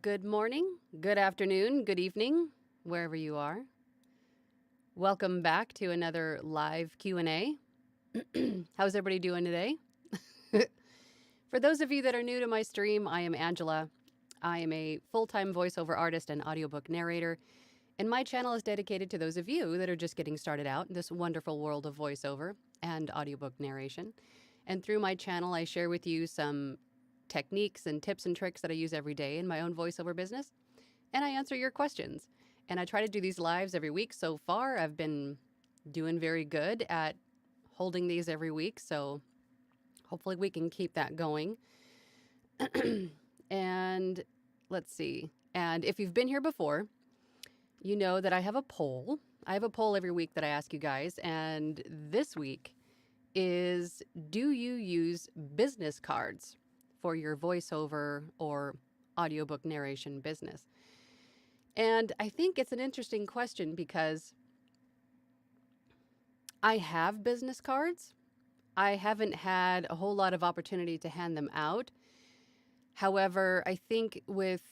Good morning, good afternoon, good evening, wherever you are. Welcome back to another live Q&A. How's everybody doing today? For those of you that are new to my stream, I am Angela. I am a full-time voiceover artist and audiobook narrator, and my channel is dedicated to those of you that are just getting started out in this wonderful world of voiceover and audiobook narration. And through my channel, I share with you some techniques and tips and tricks that I use every day in my own voiceover business, and I answer your questions. And I try to do these lives every week. So far, I've been doing very good at holding these every week, so hopefully we can keep that going. And let's see. And if you've been here before, you know that I have a poll. I have a poll every week that I ask you guys, and this week is, do you use business cards for your voiceover or audiobook narration business? And I think it's an interesting question because I have business cards. I haven't had a whole lot of opportunity to hand them out. However, I think with,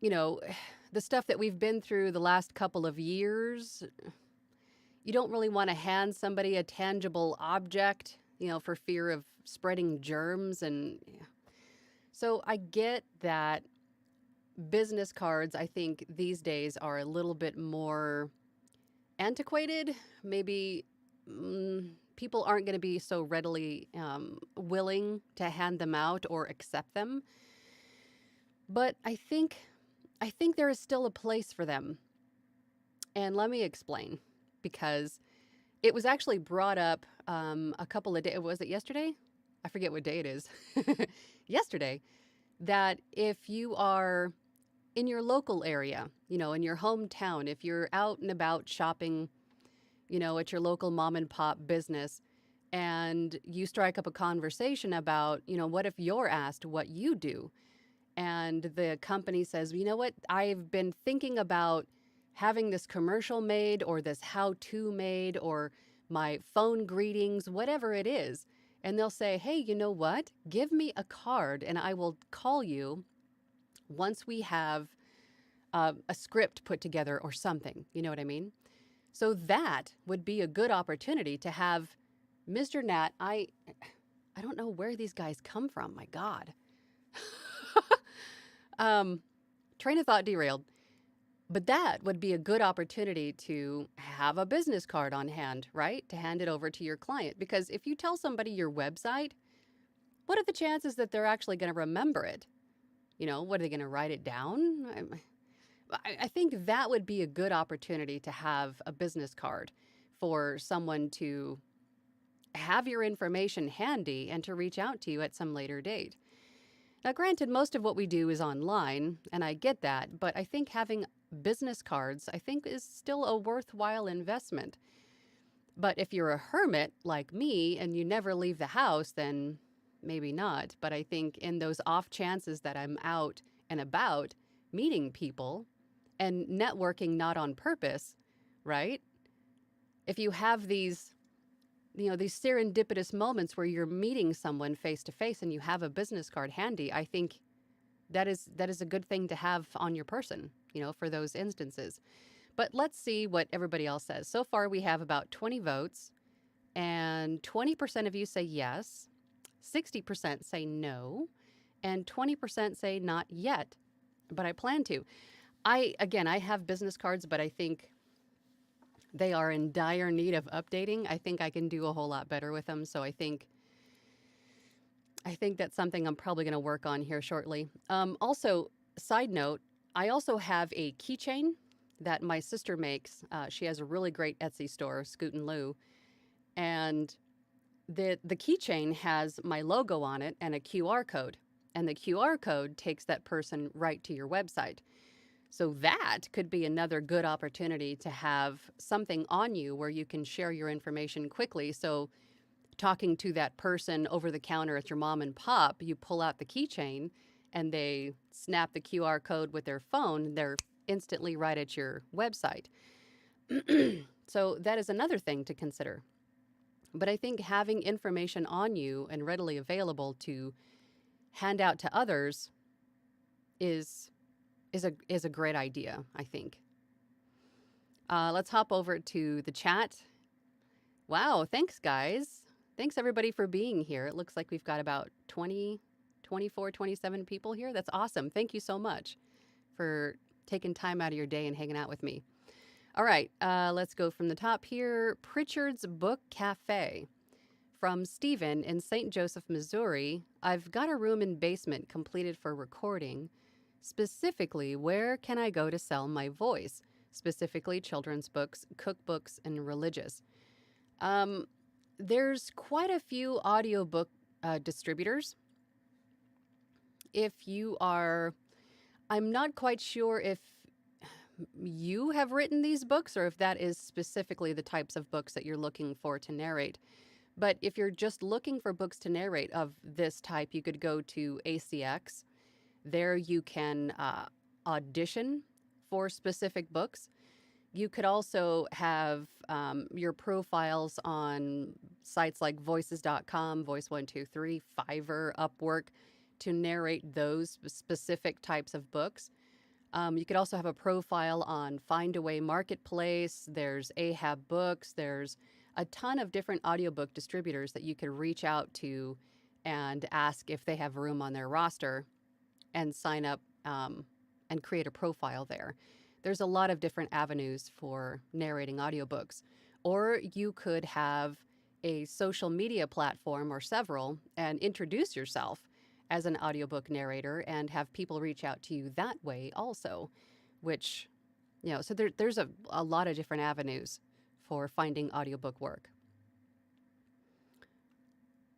the stuff that we've been through the last couple of years, you don't really want to hand somebody a tangible object, for fear of spreading germs. And so I get that business cards, I think these days are a little bit more antiquated. Maybe people aren't going to be so readily willing to hand them out or accept them. But I think there is still a place for them. And let me explain, because it was actually brought up a couple of days, was it yesterday? I forget what day it is. Yesterday, that if you are in your local area, in your hometown, if you're out and about shopping, at your local mom and pop business, and you strike up a conversation about, what if you're asked what you do? And the company says, you know what, I've been thinking about having this commercial made or this how-to made or my phone greetings, whatever it is. And they'll say, hey, you know what, give me a card and I will call you once we have a script put together or something. You know what I mean? So that would be a good opportunity to have Mr. Nat. I don't know where these guys come from. My God. Train of thought derailed. But that would be a good opportunity to have a business card on hand, right? To hand it over to your client. Because if you tell somebody your website, what are the chances that they're actually going to remember it? What are they going to write it down? I think that would be a good opportunity to have a business card for someone to have your information handy and to reach out to you at some later date. Now, granted, most of what we do is online, and I get that, but I think having business cards, I think, is still a worthwhile investment. But if you're a hermit like me and you never leave the house, then maybe not. But I think in those off chances that I'm out and about meeting people and networking not on purpose, right? If you have these serendipitous moments where you're meeting someone face to face and you have a business card handy, I think that is a good thing to have on your person, for those instances. But let's see what everybody else says. So far, we have about 20 votes, and 20% of you say yes, 60% say no, and 20% say not yet, but I plan to. I have business cards, but I think they are in dire need of updating. I think I can do a whole lot better with them. So I think that's something I'm probably going to work on here shortly. Also, side note, I also have a keychain that my sister makes. She has a really great Etsy store, Scoot and Lou. And the keychain has my logo on it and a QR code. And the QR code takes that person right to your website. So that could be another good opportunity to have something on you where you can share your information quickly. So talking to that person over the counter at your mom and pop, you pull out the keychain and they snap the QR code with their phone. They're instantly right at your website. So that is another thing to consider. But I think having information on you and readily available to hand out to others is is a great idea, I think. Let's hop over to the chat. Wow, thanks guys. Thanks everybody for being here. It looks like we've got about 20, 24, 27 people here. That's awesome. Thank you so much for taking time out of your day and hanging out with me. All right, let's go from the top here. Pritchard's Book Cafe. From Stephen in St. Joseph, Missouri. I've got a room and basement completed for recording. Specifically, where can I go to sell my voice? Specifically, children's books, cookbooks, and religious. There's quite a few audiobook distributors. If you are, I'm not quite sure if you have written these books or if that is specifically the types of books that you're looking for to narrate. But if you're just looking for books to narrate of this type, you could go to ACX. There you can audition for specific books. You could also have your profiles on sites like voices.com, Voice123, Fiverr, Upwork to narrate those specific types of books. You could also have a profile on Findaway Marketplace. There's Ahab Books. There's a ton of different audiobook distributors that you could reach out to and ask if they have room on their roster and sign up and create a profile there. There's a lot of different avenues for narrating audiobooks. Or you could have a social media platform or several and introduce yourself as an audiobook narrator and have people reach out to you that way also, which, so there's a lot of different avenues for finding audiobook work.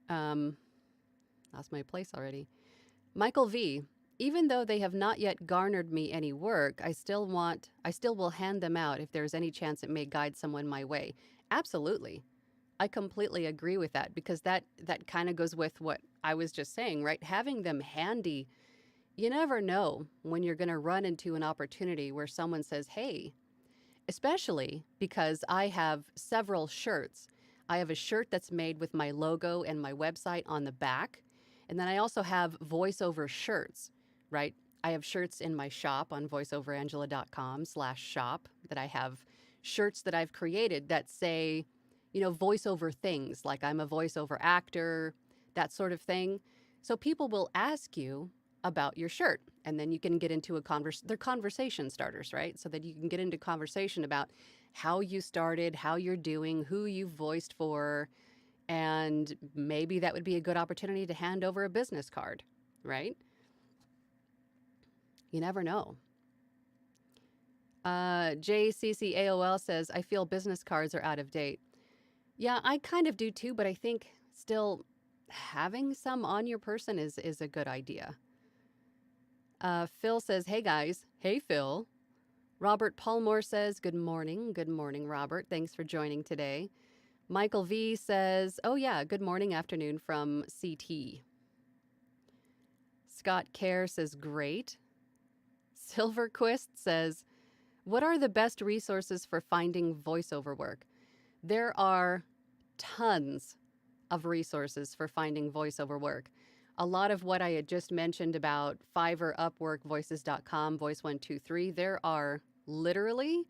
Lost my place already. Michael V. Even though they have not yet garnered me any work, I still will hand them out if there's any chance it may guide someone my way. Absolutely. I completely agree with that because that kind of goes with what I was just saying, right? Having them handy, you never know when you're going to run into an opportunity where someone says, hey, especially because I have several shirts. I have a shirt that's made with my logo and my website on the back. And then I also have voiceover shirts, right? I have shirts in my shop on voiceoverangela.com/shop that I have shirts that I've created that say, voiceover things like I'm a voiceover actor, that sort of thing. So people will ask you about your shirt and then you can get into they're conversation starters, right? So that you can get into conversation about how you started, how you're doing, who you voiced for, and maybe that would be a good opportunity to hand over a business card, right? You never know. JCCAOL says, I feel business cards are out of date. Yeah, I kind of do too, but I think still having some on your person is a good idea. Phil says, hey guys. Hey, Phil. Robert Palmore says, good morning. Good morning, Robert. Thanks for joining today. Michael V says, oh yeah, good morning, afternoon from CT. Scott Kerr says, great. Silverquist says, what are the best resources for finding voiceover work? There are tons of resources for finding voiceover work. A lot of what I had just mentioned about Fiverr, Upwork, Voices.com, Voice123, there are literally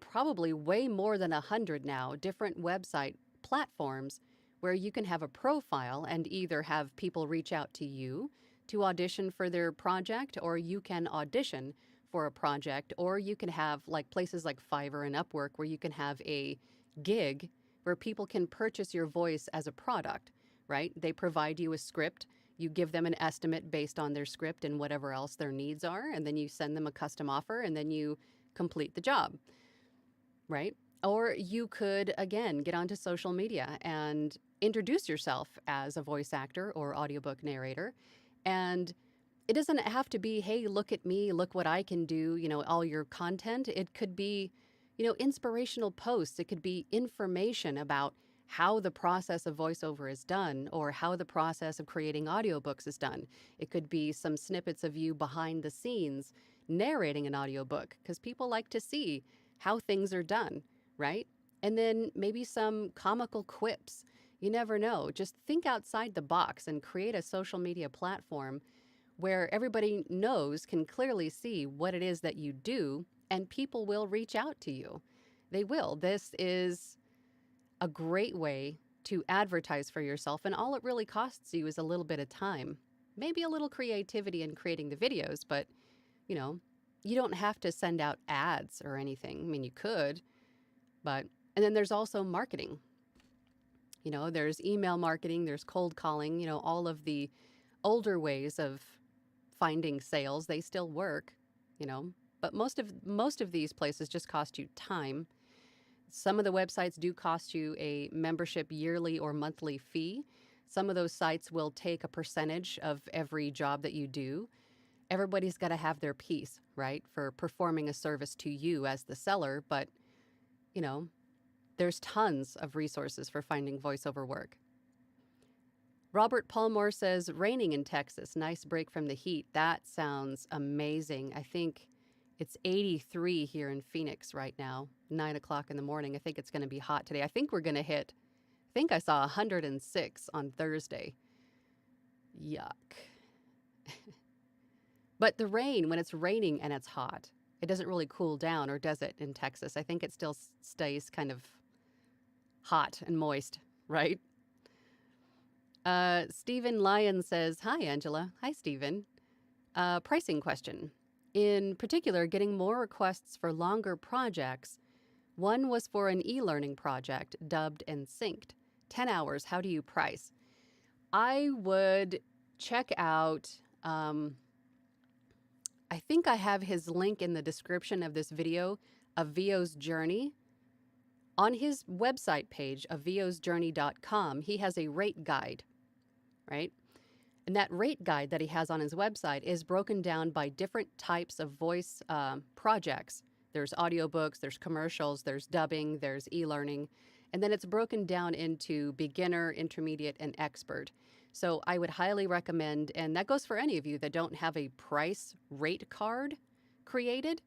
probably way more than 100 now different website platforms where you can have a profile and either have people reach out to you to audition for their project, or you can audition for a project, or you can have like places like Fiverr and Upwork where you can have a gig where people can purchase your voice as a product, right? They provide you a script, you give them an estimate based on their script and whatever else their needs are, and then you send them a custom offer and then you complete the job, right? Or you could, again, get onto social media and introduce yourself as a voice actor or audiobook narrator. And it doesn't have to be, hey, look at me, look what I can do, all your content. It could be, inspirational posts. It could be information about how the process of voiceover is done or how the process of creating audiobooks is done. It could be some snippets of you behind the scenes narrating an audiobook because people like to see how things are done, right? And then maybe some comical quips. You never know. Just think outside the box and create a social media platform where everybody knows, can clearly see what it is that you do, and people will reach out to you. They will. This is a great way to advertise for yourself, and all it really costs you is a little bit of time, maybe a little creativity in creating the videos, but you know, you don't have to send out ads or anything. I mean, you could, but, and then there's also marketing. You know, there's email marketing, there's cold calling, you know, all of the older ways of finding sales, they still work, you know, but most of these places just cost you time. Some of the websites do cost you a membership yearly or monthly fee. Some of those sites will take a percentage of every job that you do. Everybody's got to have their piece, right, for performing a service to you as the seller. But, you know, there's tons of resources for finding voiceover work. Robert Palmore says, raining in Texas. Nice break from the heat. That sounds amazing. I think it's 83 here in Phoenix right now, 9 o'clock in the morning. I think it's going to be hot today. I think we're going to hit, I think I saw 106 on Thursday. Yuck. But the rain, when it's raining and it's hot, it doesn't really cool down, or does it in Texas? I think it still stays kind of hot and moist, right? Stephen Lyon says, hi, Angela. Hi, Stephen. Pricing question. In particular, getting more requests for longer projects. One was for an e-learning project, dubbed and synced. 10 hours, how do you price? I would check out, I think I have his link in the description of this video of Vio's Journey. On his website page of viosjourney.com, he has a rate guide, right? And that rate guide that he has on his website is broken down by different types of voice projects. There's audiobooks, there's commercials, there's dubbing, there's e-learning, and then it's broken down into beginner, intermediate, and expert. So I would highly recommend, and that goes for any of you that don't have a price rate card created,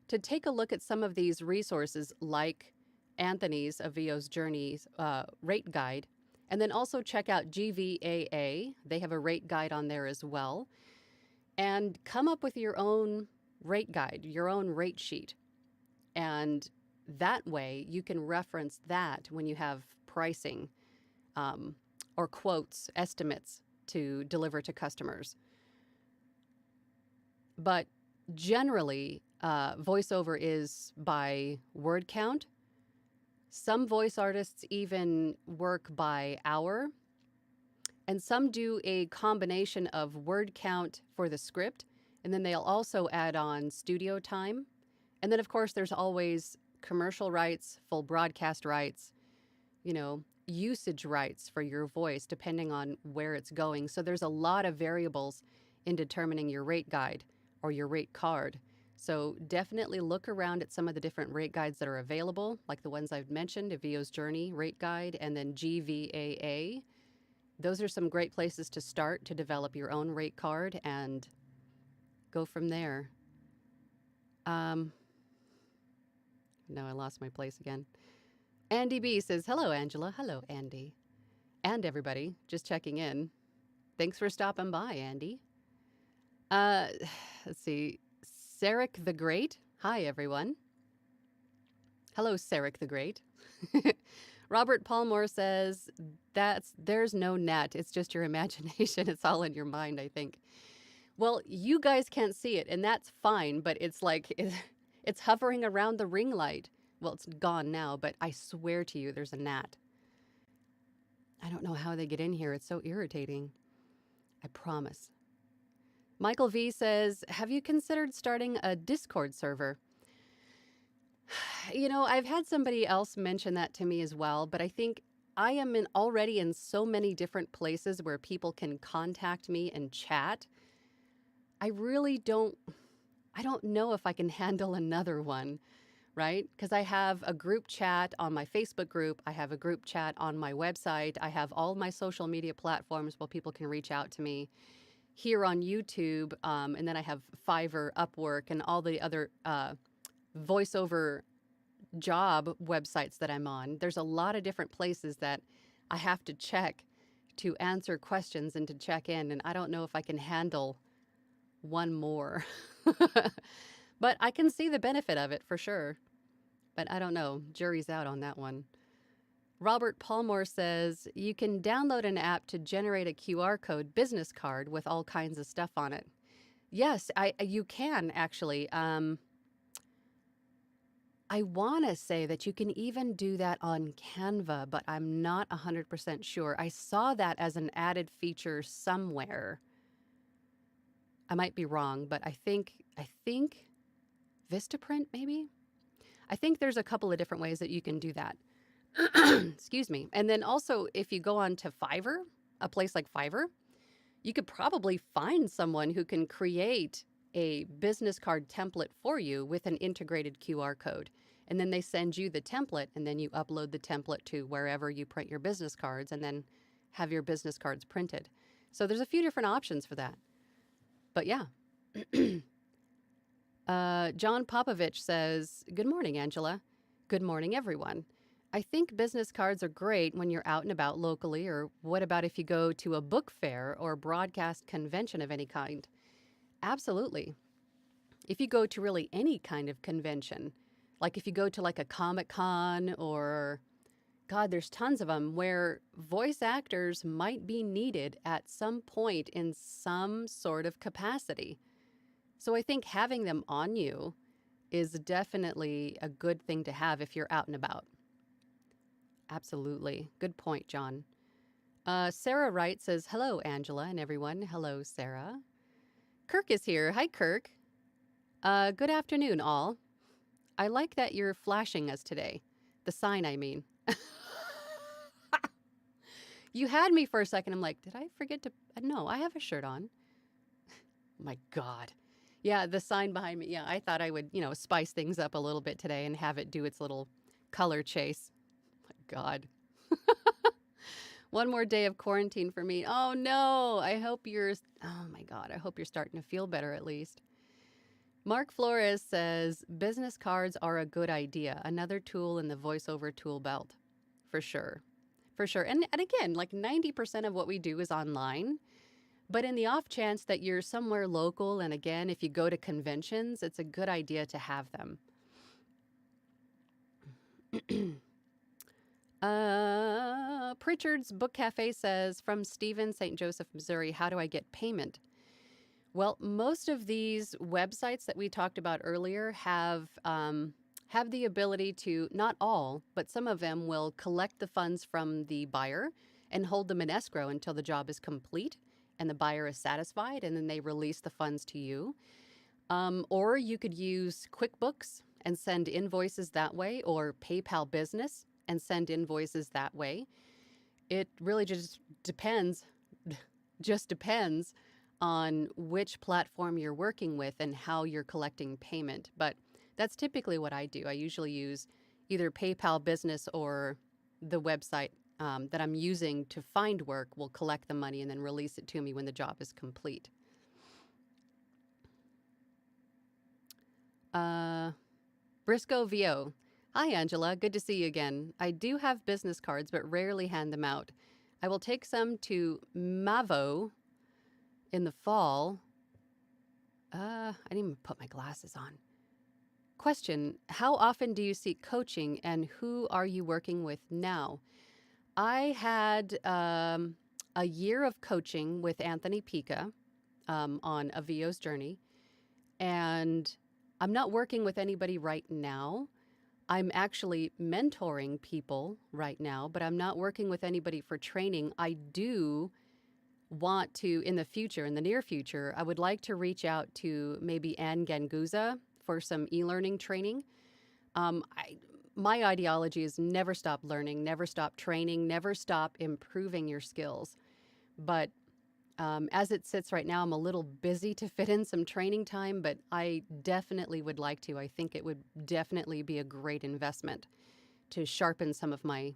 to take a look at some of these resources like Anthony's of Vio's Journey's rate guide. And then also check out GVAA. They have a rate guide on there as well. And come up with your own rate guide, your own rate sheet. And that way you can reference that when you have pricing or quotes, estimates to deliver to customers. But generally, voiceover is by word count. Some voice artists even work by hour, and some do a combination of word count for the script, and then they'll also add on studio time. And then, of course, there's always commercial rights, full broadcast rights, you know, usage rights for your voice, depending on where it's going. So there's a lot of variables in determining your rate guide or your rate card. So definitely look around at some of the different rate guides that are available, like the ones I've mentioned, Vio's Journey rate guide, and then GVAA. Those are some great places to start to develop your own rate card and go from there. No, I lost my place again. Andy B says, hello, Angela. Hello, Andy. And everybody, just checking in. Thanks for stopping by, Andy. Let's see. Sarek the Great. Hi, everyone. Hello, Sarek the Great. Robert Palmore says, there's no net. It's just your imagination. It's all in your mind, I think. Well, you guys can't see it, and that's fine, but it's like, it's hovering around the ring light. Well, it's gone now, but I swear to you, there's a gnat. I don't know how they get in here. It's so irritating. I promise. Michael V says, have you considered starting a Discord server? You know, I've had somebody else mention that to me as well, but I think I am already in so many different places where people can contact me and chat. I don't know if I can handle another one, right? Because I have a group chat on my Facebook group. I have a group chat on my website. I have all my social media platforms where people can reach out to me. Here on YouTube, and then I have Fiverr, Upwork, and all the other voiceover job websites that I'm on. There's a lot of different places that I have to check to answer questions and to check in, and I don't know if I can handle one more. But I can see the benefit of it for sure. But I don't know. Jury's out on that one. Robert Palmore says you can download an app to generate a QR code business card with all kinds of stuff on it. Yes, you can actually. I want to say that you can even do that on Canva, but I'm not 100% sure. I saw that as an added feature somewhere. I might be wrong, but I think Vistaprint maybe? I think there's a couple of different ways that you can do that. Excuse me. And then also if you go on to Fiverr, a place like Fiverr, you could probably find someone who can create a business card template for you with an integrated QR code. And then they send you the template, and then you upload the template to wherever you print your business cards and then have your business cards printed. So there's a few different options for that. But yeah. John Popovich says, "Good morning, Angela. Good morning, everyone. I think business cards are great when you're out and about locally, or what about if you go to a book fair or broadcast convention of any kind?" Absolutely. If you go to really any kind of convention, like if you go to like a Comic-Con or, God, there's tons of them where voice actors might be needed at some point in some sort of capacity. So I think having them on you is definitely a good thing to have if you're out and about. Absolutely. Good point, John. Sarah Wright says, "Hello, Angela and everyone." Hello, Sarah. Kirk is here. Hi, Kirk. Good afternoon, all. I like that you're flashing us today. The sign, I mean. You had me for a second. I'm like, did I forget to? No, I have a shirt on. My God. Yeah, the sign behind me. Yeah, I thought I would, spice things up a little bit today and have it do its little color chase. My God. One more day of quarantine for me. Oh no, oh my God, I hope you're starting to feel better at least. Mark Flores says, business cards are a good idea. Another tool in the voiceover tool belt. For sure. For sure. And again, like 90% of what we do is online. But in the off chance that you're somewhere local, and again, if you go to conventions, it's a good idea to have them. Pritchard's Book Cafe says, from Stephen, St. Joseph, Missouri, how do I get payment? Well, most of these websites that we talked about earlier have the ability to, not all, but some of them will collect the funds from the buyer and hold them in escrow until the job is complete and the buyer is satisfied, and then they release the funds to you. Or you could use QuickBooks and send invoices that way, or PayPal Business and send invoices that way. It really just depends on which platform you're working with and how you're collecting payment. But that's typically what I do. I usually use either PayPal Business or the website that I'm using to find work will collect the money and then release it to me when the job is complete. Briscoe VO. Hi, Angela. Good to see you again. I do have business cards, but rarely hand them out. I will take some to Mavo in the fall. I didn't even put my glasses on. Question, how often do you seek coaching and who are you working with now? I had a year of coaching with Anthony Pica on A VO's Journey, and I'm not working with anybody right now. I'm actually mentoring people right now, but I'm not working with anybody for training. I do want to, in the near future, I would like to reach out to maybe Anne Ganguza for some e-learning training. My ideology is never stop learning, never stop training, never stop improving your skills. But as it sits right now, I'm a little busy to fit in some training time, but I definitely would like to. I think it would definitely be a great investment to sharpen some of my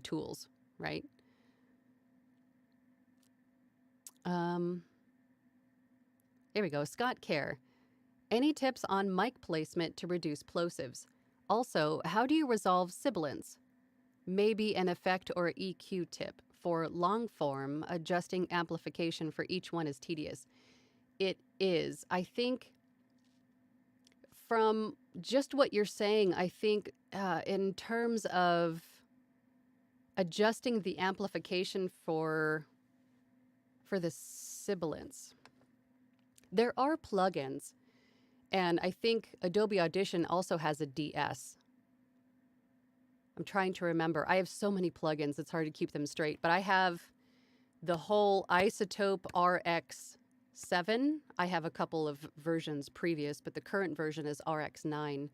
tools, right? Here we go. Scott Kerr. Any tips on mic placement to reduce plosives? Also, how do you resolve sibilance? Maybe an effect or EQ tip. For long form, adjusting amplification for each one is tedious. It is. I think from just what you're saying, I think in terms of adjusting the amplification for the sibilance, there are plugins, and I think Adobe Audition also has a DS. I'm trying to remember. I have so many plugins, it's hard to keep them straight, but I have the whole Isotope RX7. I have a couple of versions previous, but the current version is RX9.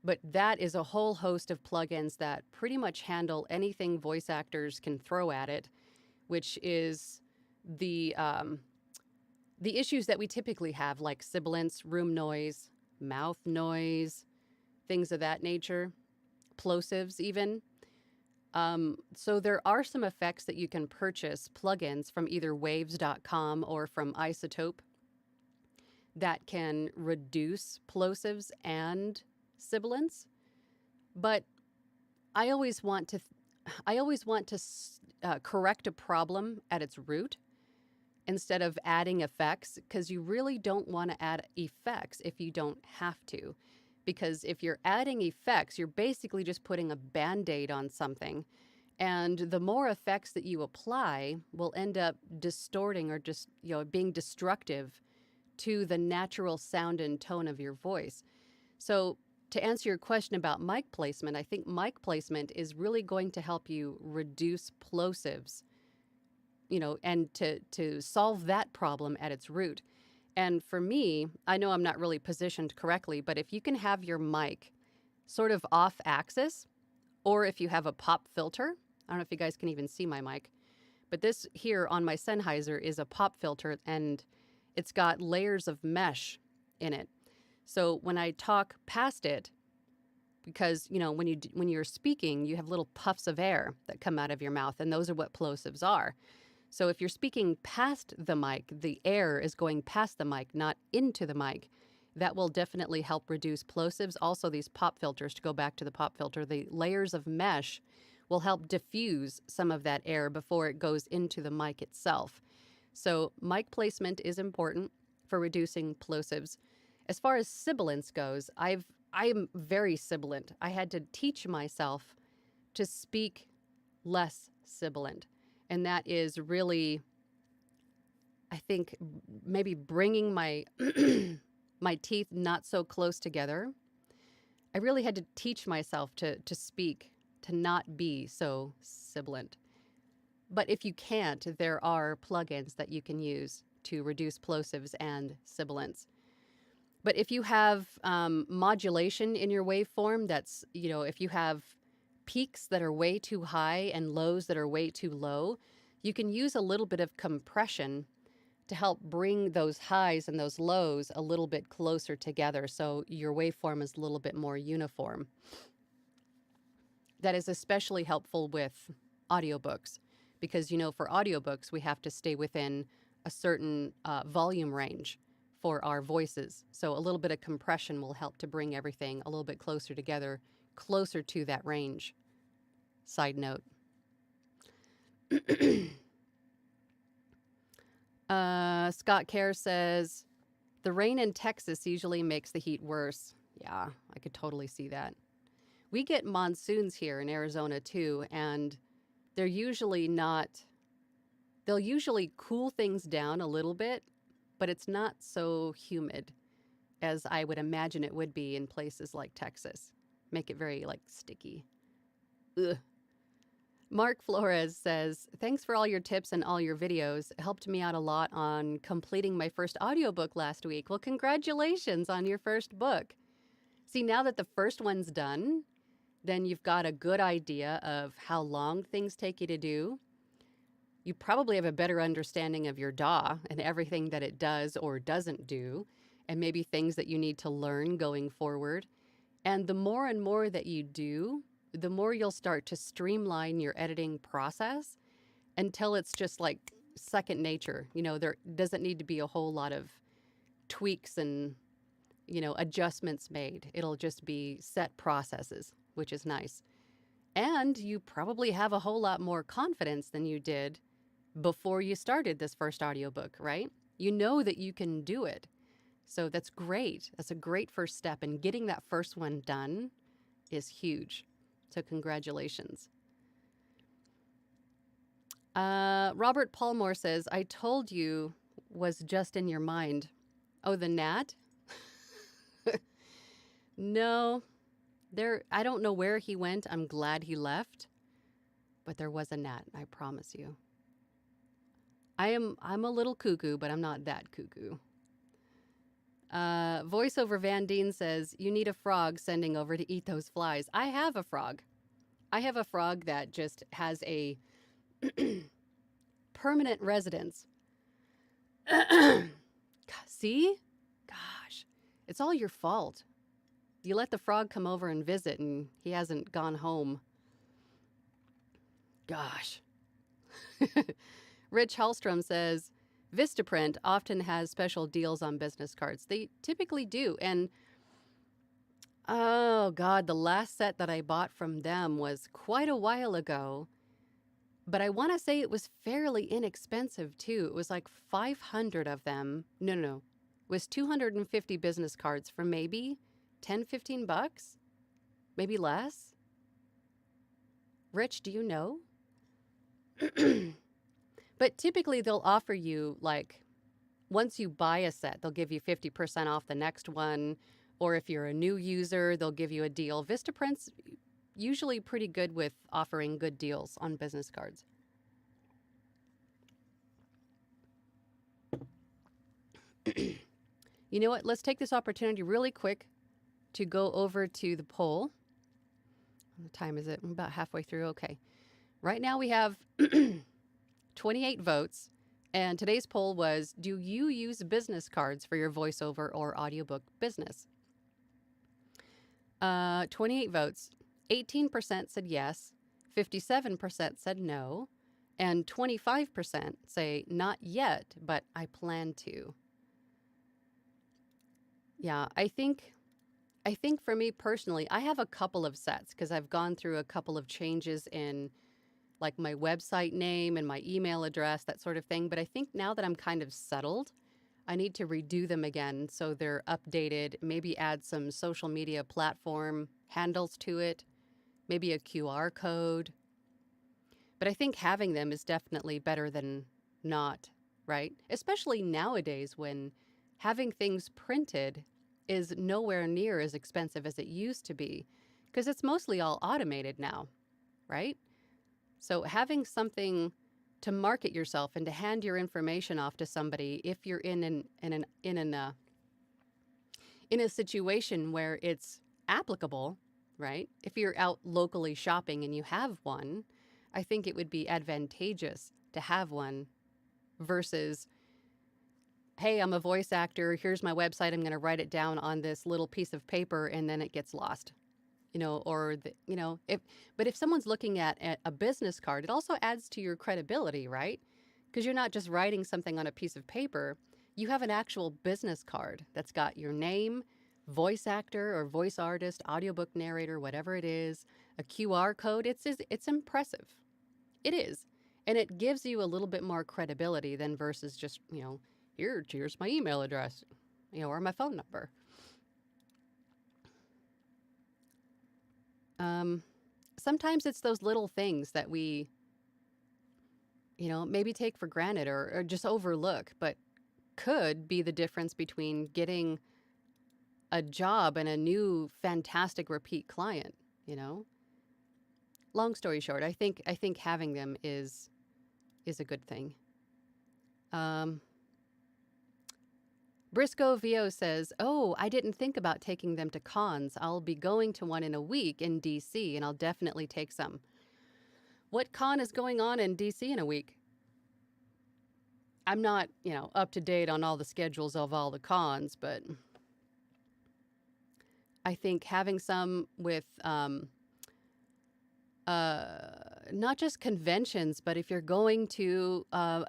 But that is a whole host of plugins that pretty much handle anything voice actors can throw at it, which is the issues that we typically have, like sibilance, room noise, mouth noise, things of that nature, plosives even. So there are some effects that you can purchase, plugins from either waves.com or from Isotope, that can reduce plosives and sibilance. But I always want to correct a problem at its root instead of adding effects, because you really don't want to add effects if you don't have to. Because if you're adding effects, you're basically just putting a Band-Aid on something. And the more effects that you apply will end up distorting or just, being destructive to the natural sound and tone of your voice. So to answer your question about mic placement, I think mic placement is really going to help you reduce plosives, and to solve that problem at its root. And for me, I know I'm not really positioned correctly, but if you can have your mic sort of off axis, or if you have a pop filter, I don't know if you guys can even see my mic, but this here on my Sennheiser is a pop filter, and it's got layers of mesh in it. So when I talk past it, because, when you're speaking, you have little puffs of air that come out of your mouth, and those are what plosives are. So if you're speaking past the mic, the air is going past the mic, not into the mic. That will definitely help reduce plosives. Also, these pop filters, to go back to the pop filter, the layers of mesh will help diffuse some of that air before it goes into the mic itself. So mic placement is important for reducing plosives. As far as sibilance goes, I am very sibilant. I had to teach myself to speak less sibilant. And that is really, I think, maybe bringing my my teeth not so close together. I really had to teach myself to speak, to not be so sibilant. But if you can't, there are plugins that you can use to reduce plosives and sibilance. But if you have modulation in your waveform, that's, if you have peaks that are way too high and lows that are way too low, you can use a little bit of compression to help bring those highs and those lows a little bit closer together, so your waveform is a little bit more uniform. That is especially helpful with audiobooks, because, for audiobooks, we have to stay within a certain volume range for our voices. So a little bit of compression will help to bring everything a little bit closer together, closer to that range. Side note. Scott Kerr says, the rain in Texas usually makes the heat worse. Yeah, I could totally see that. We get monsoons here in Arizona too, and they'll usually cool things down a little bit, but it's not so humid as I would imagine it would be in places like Texas. Make it very, sticky. Ugh. Mark Flores says, thanks for all your tips and all your videos. It helped me out a lot on completing my first audiobook last week. Well, congratulations on your first book. See, now that the first one's done, then you've got a good idea of how long things take you to do. You probably have a better understanding of your DAW and everything that it does or doesn't do, and maybe things that you need to learn going forward. And the more and more that you do, the more you'll start to streamline your editing process until it's just like second nature. There doesn't need to be a whole lot of tweaks and, adjustments made. It'll just be set processes, which is nice. And you probably have a whole lot more confidence than you did before you started this first audiobook, right? You know that you can do it. So that's great. That's a great first step. And getting that first one done is huge. So congratulations. Robert Palmore says, I told you was just in your mind. Oh, the gnat? No, I don't know where he went. I'm glad he left, but there was a gnat, I promise you. I'm a little cuckoo, but I'm not that cuckoo. VoiceOver Van Deen says, you need a frog sending over to eat those flies. I have a frog. I have a frog that just has a permanent residence. See? Gosh, it's all your fault. You let the frog come over and visit, and he hasn't gone home. Gosh. Rich Hallstrom says, Vistaprint often has special deals on business cards. They typically do. And, oh, God, the last set that I bought from them was quite a while ago. But I want to say it was fairly inexpensive, too. It was like 500 of them. No. It was 250 business cards for maybe 10, 15 bucks? Maybe less? Rich, do you know? But typically they'll offer you, like, once you buy a set, they'll give you 50% off the next one. Or if you're a new user, they'll give you a deal. Vistaprint's usually pretty good with offering good deals on business cards. You know what? Let's take this opportunity really quick to go over to the poll. What time is it? I'm about halfway through. Okay. Right now we have 28 votes. And today's poll was, do you use business cards for your voiceover or audiobook business? 28 votes. 18% said yes. 57% said no. And 25% say not yet, but I plan to. Yeah, I think for me personally, I have a couple of sets because I've gone through a couple of changes in like my website name and my email address, that sort of thing. But I think now that I'm kind of settled, I need to redo them again so they're updated, maybe add some social media platform handles to it, maybe a QR code. But I think having them is definitely better than not, right? Especially nowadays when having things printed is nowhere near as expensive as it used to be because it's mostly all automated now, right? So having something to market yourself and to hand your information off to somebody if you're in a situation where it's applicable, right? If you're out locally shopping and you have one, I think it would be advantageous to have one versus, hey, I'm a voice actor. Here's my website. I'm going to write it down on this little piece of paper and then it gets lost. If someone's looking at a business card, it also adds to your credibility, right? Because you're not just writing something on a piece of paper. You have an actual business card that's got your name, voice actor or voice artist, audiobook narrator, whatever it is, a QR code. It's impressive. It is. And it gives you a little bit more credibility than versus just, here's my email address, or my phone number. Sometimes it's those little things that we, maybe take for granted or just overlook, but could be the difference between getting a job and a new fantastic repeat client, Long story short, I think having them is a good thing. Briscoe VO says, oh, I didn't think about taking them to cons. I'll be going to one in a week in DC, and I'll definitely take some. What con is going on in DC in a week? I'm not, up to date on all the schedules of all the cons, but I think having some with not just conventions, but if you're going to,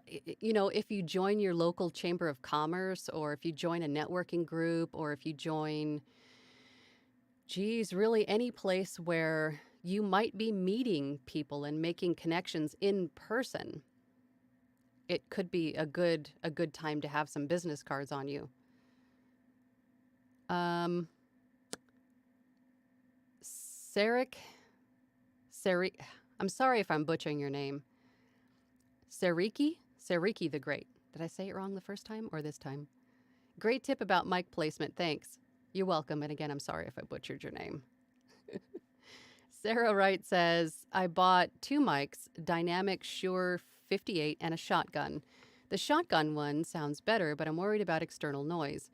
if you join your local chamber of commerce, or if you join a networking group, or if you join, really any place where you might be meeting people and making connections in person, it could be a good time to have some business cards on you. Sarik, I'm sorry if I'm butchering your name. Sariki the Great. Did I say it wrong the first time or this time? Great tip about mic placement. Thanks. You're welcome. And again, I'm sorry if I butchered your name. Sarah Wright says, I bought 2 mics, Dynamic Shure 58 and a shotgun. The shotgun one sounds better, but I'm worried about external noise.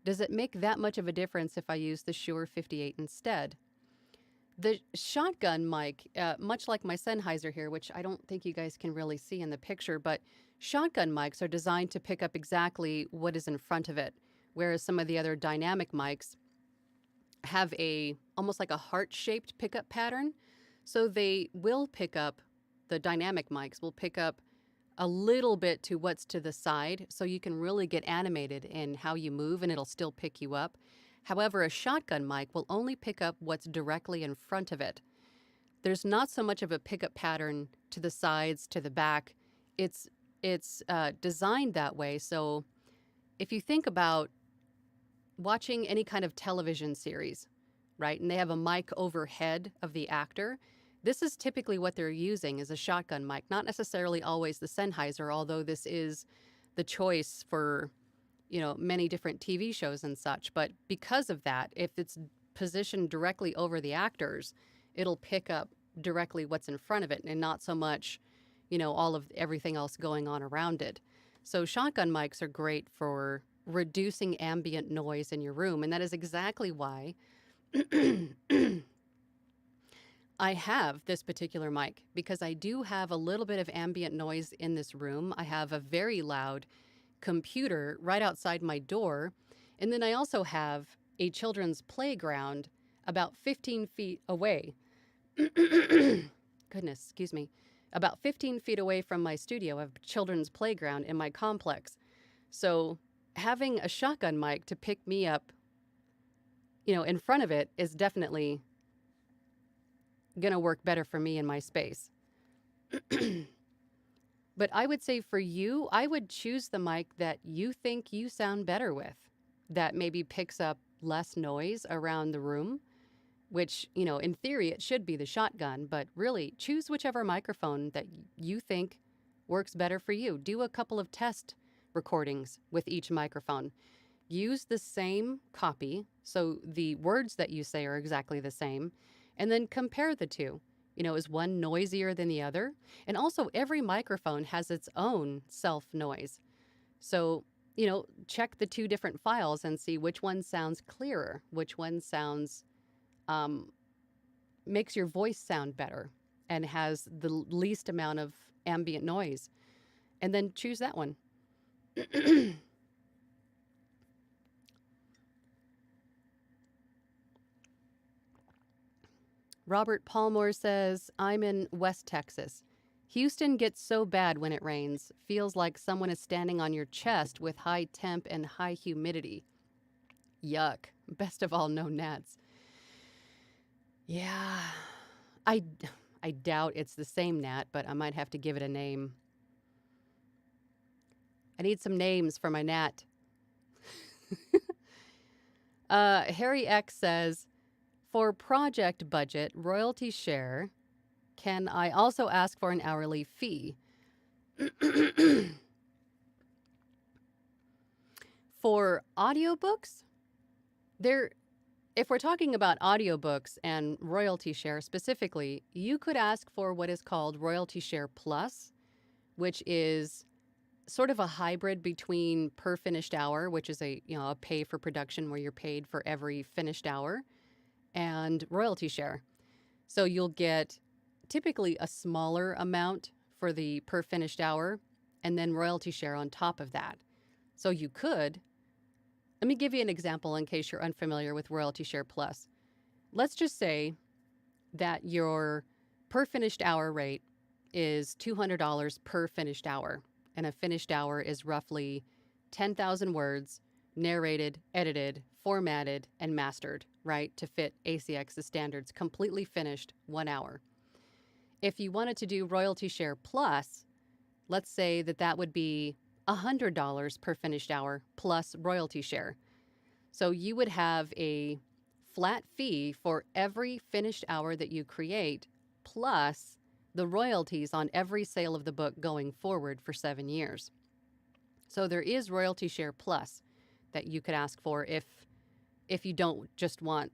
Does it make that much of a difference if I use the Shure 58 instead? The shotgun mic, much like my Sennheiser here, which I don't think you guys can really see in the picture, but shotgun mics are designed to pick up exactly what is in front of it, whereas some of the other dynamic mics have almost like a heart-shaped pickup pattern. So they will pick up, the dynamic mics will pick up a little bit to what's to the side, so you can really get animated in how you move and it'll still pick you up. However, a shotgun mic will only pick up what's directly in front of it. There's not so much of a pickup pattern to the sides, to the back. It's designed that way. So if you think about watching any kind of television series, right, and they have a mic overhead of the actor, this is typically what they're using is a shotgun mic, not necessarily always the Sennheiser, although this is the choice for many different TV shows and such. But because of that, if it's positioned directly over the actors, it'll pick up directly what's in front of it and not so much, all of everything else going on around it. So shotgun mics are great for reducing ambient noise in your room. And that is exactly why I have this particular mic, because I do have a little bit of ambient noise in this room. I have a very loud computer right outside my door. And then I also have a children's playground about 15 feet away. Goodness, excuse me. About 15 feet away from my studio, I have a children's playground in my complex. So having a shotgun mic to pick me up, in front of it is definitely going to work better for me in my space. But I would say for you, I would choose the mic that you think you sound better with, that maybe picks up less noise around the room, which, in theory, it should be the shotgun, but really choose whichever microphone that you think works better for you. Do a couple of test recordings with each microphone. Use the same copy, so the words that you say are exactly the same, and then compare the two. Is one noisier than the other? And also, every microphone has its own self noise. So, check the 2 different files and see which one sounds clearer, which one sounds, makes your voice sound better and has the least amount of ambient noise. And then choose that one. Robert Palmore says, I'm in West Texas. Houston gets so bad when it rains. Feels like someone is standing on your chest with high temp and high humidity. Yuck. Best of all, no gnats. Yeah. I doubt it's the same gnat, but I might have to give it a name. I need some names for my gnat. Harry X says, for project budget, royalty share, can I also ask for an hourly fee? For audiobooks, if we're talking about audiobooks and royalty share specifically, you could ask for what is called royalty share plus, which is sort of a hybrid between per finished hour, which is a pay for production where you're paid for every finished hour, and royalty share. So you'll get typically a smaller amount for the per finished hour and then royalty share on top of that. So you could, let me give you an example in case you're unfamiliar with royalty share plus. Let's just say that your per finished hour rate is $200 per finished hour. And a finished hour is roughly 10,000 words, narrated, edited, formatted, and mastered, right, to fit ACX's standards, completely finished 1 hour. If you wanted to do royalty share plus, let's say that would be $100 per finished hour plus royalty share. So you would have a flat fee for every finished hour that you create, plus the royalties on every sale of the book going forward for 7 years. So there is royalty share plus that you could ask for if you don't just want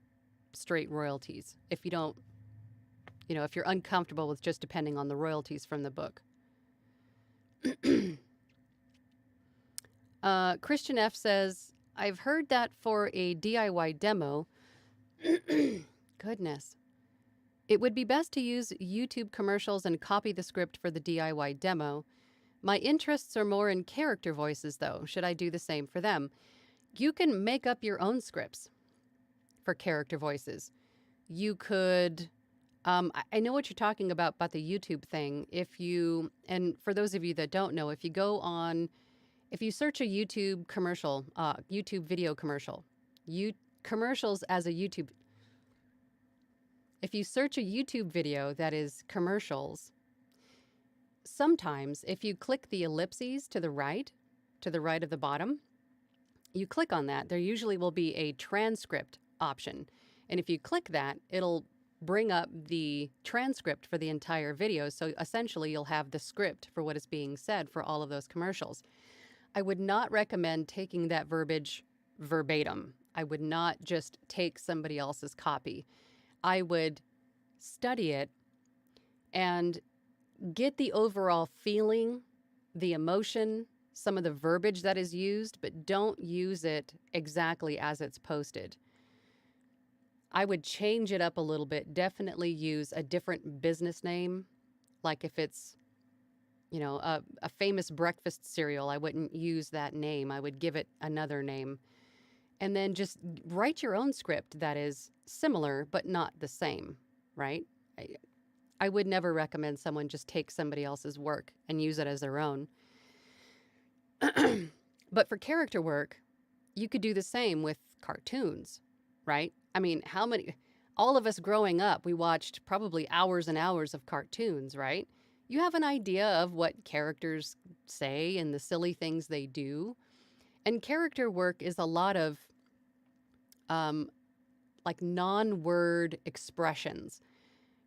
straight royalties. If you don't, if you're uncomfortable with just depending on the royalties from the book. Christian F says, I've heard that for a DIY demo, goodness, it would be best to use YouTube commercials and copy the script for the DIY demo. My interests are more in character voices, though. Should I do the same for them? You can make up your own scripts for character voices. You could, I know what you're talking about the YouTube thing. And for those of you that don't know, if you search a YouTube commercial, YouTube video commercial, commercials as a YouTube, if you search a YouTube video that is commercials, sometimes if you click the ellipses to the right of the bottom, you click on that, there usually will be a transcript option. And if you click that, it'll bring up the transcript for the entire video. So essentially you'll have the script for what is being said for all of those commercials. I would not recommend taking that verbiage verbatim. I would not just take somebody else's copy. I would study it and get the overall feeling, the emotion, some of the verbiage that is used, but don't use it exactly as it's posted. I would change it up a little bit. Definitely use a different business name. Like if it's, a famous breakfast cereal, I wouldn't use that name. I would give it another name. And then just write your own script that is similar, but not the same, right? I would never recommend someone just take somebody else's work and use it as their own. But for character work, you could do the same with cartoons, right? I mean, all of us growing up, we watched probably hours and hours of cartoons, right? You have an idea of what characters say and the silly things they do. And character work is a lot of like non-word expressions.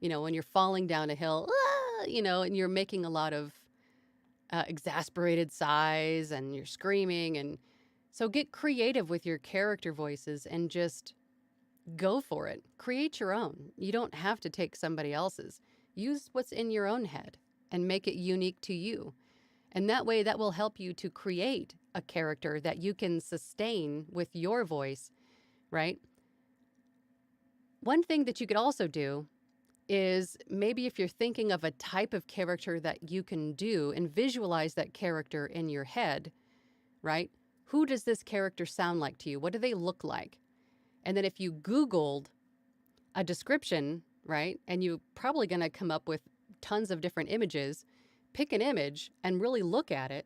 When you're falling down a hill, and you're making a lot of exasperated sighs and you're screaming. And so get creative with your character voices and just go for it. Create your own. You don't have to take somebody else's. Use what's in your own head and make it unique to you. And that way, that will help you to create a character that you can sustain with your voice, right? One thing that you could also do is maybe if you're thinking of a type of character that you can do and visualize that character in your head, right? Who does this character sound like to you? What do they look like? And then if you Googled a description, right, and you're probably going to come up with tons of different images, pick an image and really look at it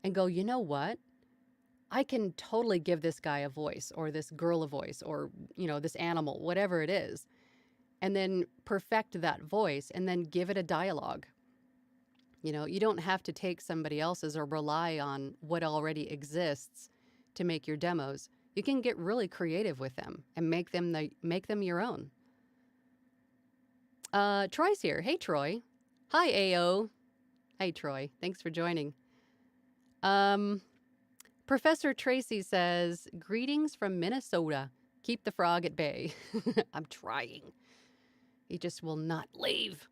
and go, you know what? I can totally give this guy a voice or this girl a voice or, this animal, whatever it is. And then perfect that voice and then give it a dialogue. You don't have to take somebody else's or rely on what already exists to make your demos. You can get really creative with them and make them your own. Troy's here. Hey, Troy. Hi, AO. Hey, Troy. Thanks for joining. Professor Tracy says, greetings from Minnesota. Keep the frog at bay. I'm trying. He just will not leave.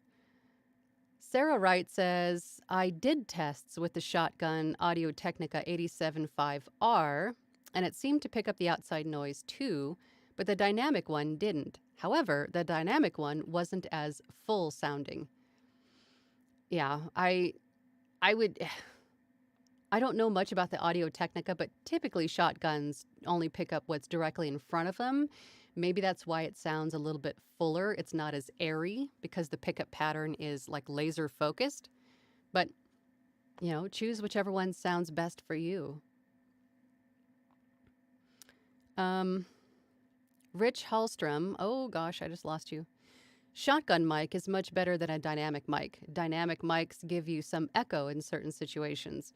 Sarah Wright says, I did tests with the shotgun Audio-Technica 87.5R, and it seemed to pick up the outside noise too, but the dynamic one didn't. However, the dynamic one wasn't as full sounding. Yeah, I don't know much about the Audio-Technica, but typically shotguns only pick up what's directly in front of them. Maybe that's why it sounds a little bit fuller. It's not as airy because the pickup pattern is like laser focused. But, choose whichever one sounds best for you. Rich Hallstrom, oh gosh, I just lost you. Shotgun mic is much better than a dynamic mic. Dynamic mics give you some echo in certain situations.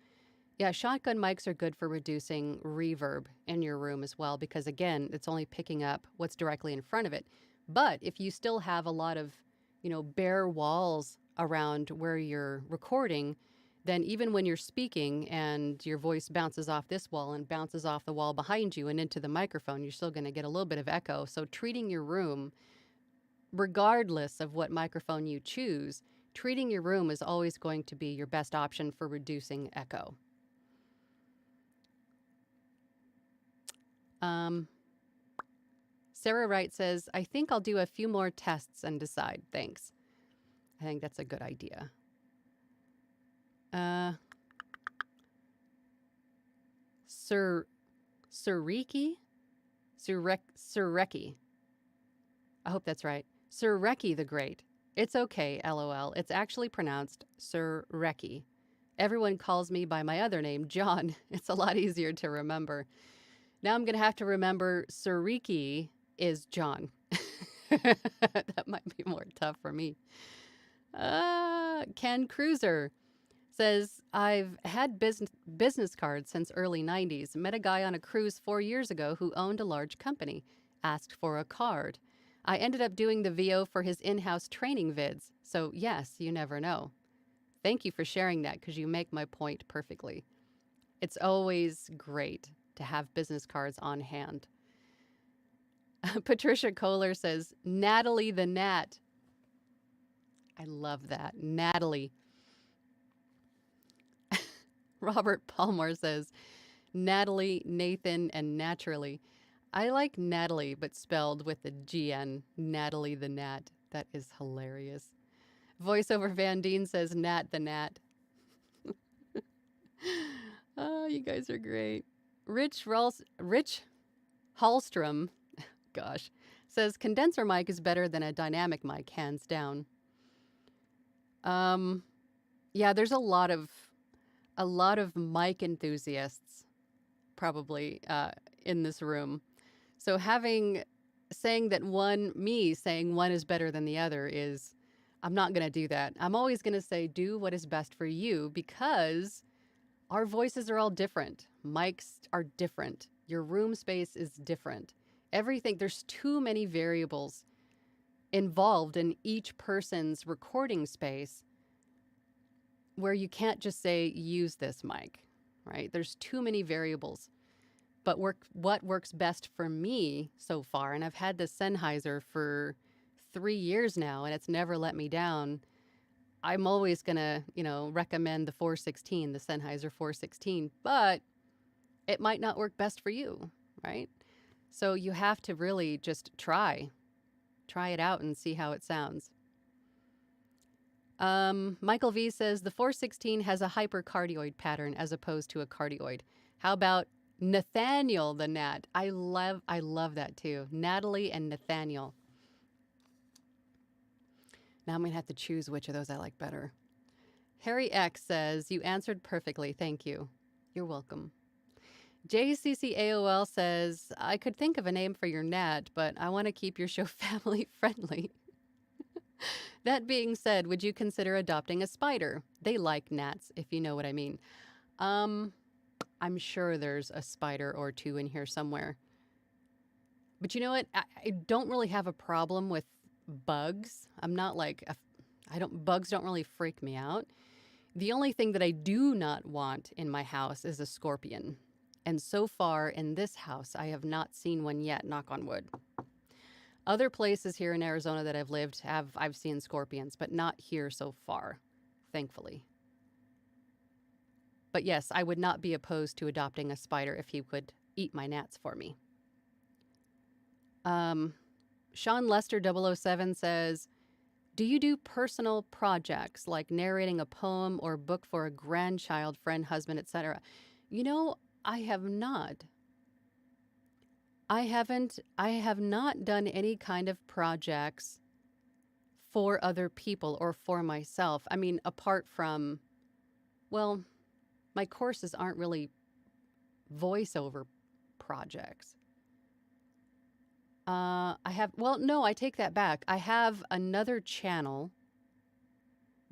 Yeah, shotgun mics are good for reducing reverb in your room as well because, again, it's only picking up what's directly in front of it. But if you still have a lot of, bare walls around where you're recording, then even when you're speaking and your voice bounces off this wall and bounces off the wall behind you and into the microphone, you're still going to get a little bit of echo. So treating your room, regardless of what microphone you choose, treating your room is always going to be your best option for reducing echo. Sarah Wright says, I think I'll do a few more tests and decide. Thanks. I think that's a good idea. Sureki? Sureki. I hope that's right. Sureki the Great. It's okay, LOL. It's actually pronounced Sureki. Everyone calls me by my other name, John. It's a lot easier to remember. Now I'm going to have to remember Sureki is John. That might be more tough for me. Ken Cruiser says, I've had business cards since early 90s. Met a guy on a cruise 4 years ago who owned a large company. Asked for a card. I ended up doing the VO for his in-house training vids. So yes, you never know. Thank you for sharing that because you make my point perfectly. It's always great to have business cards on hand. Patricia Kohler says, Natalie the Nat. I love that. Natalie. Robert Palmer says, Natalie, Nathan, and naturally. I like Natalie, but spelled with a GN. Natalie the Nat. That is hilarious. VoiceOver Van Deen says, Nat the Nat. Oh, you guys are great. Rich Hallstrom, gosh, says condenser mic is better than a dynamic mic, hands down. Yeah, there's a lot of mic enthusiasts probably in this room. So saying one is better than the other is, I'm not going to do that. I'm always going to say do what is best for you because our voices are all different. Mics are different. Your room space is different. Everything, there's too many variables involved in each person's recording space where you can't just say, use this mic, right? There's too many variables. But what works best for me so far, and I've had this Sennheiser for 3 years now, and it's never let me down. I'm always going to, recommend the 416, the Sennheiser 416, but it might not work best for you, right? So you have to really just try it out and see how it sounds. Michael V says the 416 has a hypercardioid pattern as opposed to a cardioid. How about Nathaniel the Nat? I love that too. Natalie and Nathaniel. Now I'm going to have to choose which of those I like better. Harry X says, you answered perfectly. Thank you. You're welcome. JCCAOL says, I could think of a name for your Nat, but I want to keep your show family friendly. That being said, would you consider adopting a spider? They like gnats, if you know what I mean. I'm sure there's a spider or two in here somewhere. But you know what? I don't really have a problem with bugs. I'm not like, bugs don't really freak me out. The only thing that I do not want in my house is a scorpion. And so far in this house, I have not seen one yet, knock on wood. Other places here in Arizona that I've lived, I've seen scorpions, but not here so far, thankfully. But yes, I would not be opposed to adopting a spider if he could eat my gnats for me. Sean Lester 007 says, do you do personal projects like narrating a poem or book for a grandchild, friend, husband, etc.? I have not. I have not done any kind of projects for other people or for myself. I mean, apart from, my courses aren't really voiceover projects. well, no, I take that back. I have another channel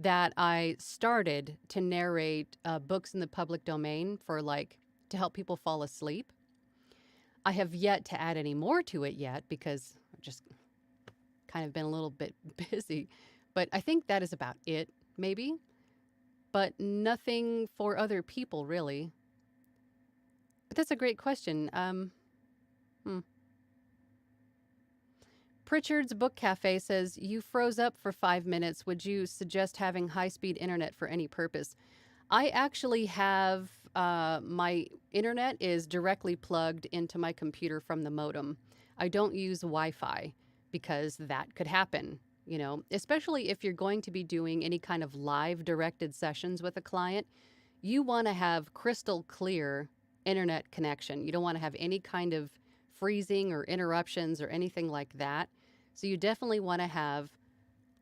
that I started to narrate books in the public domain for to help people fall asleep. I have yet to add any more to it yet because I've just kind of been a little bit busy. But I think that is about it, maybe. But nothing for other people, really. But that's a great question. Pritchard's Book Cafe says, you froze up for 5 minutes. Would you suggest having high-speed internet for any purpose? I actually have, my internet is directly plugged into my computer from the modem. I don't use Wi-Fi because that could happen, especially if you're going to be doing any kind of live directed sessions with a client. You want to have crystal clear internet connection. You don't want to have any kind of freezing or interruptions or anything like that. So you definitely want to have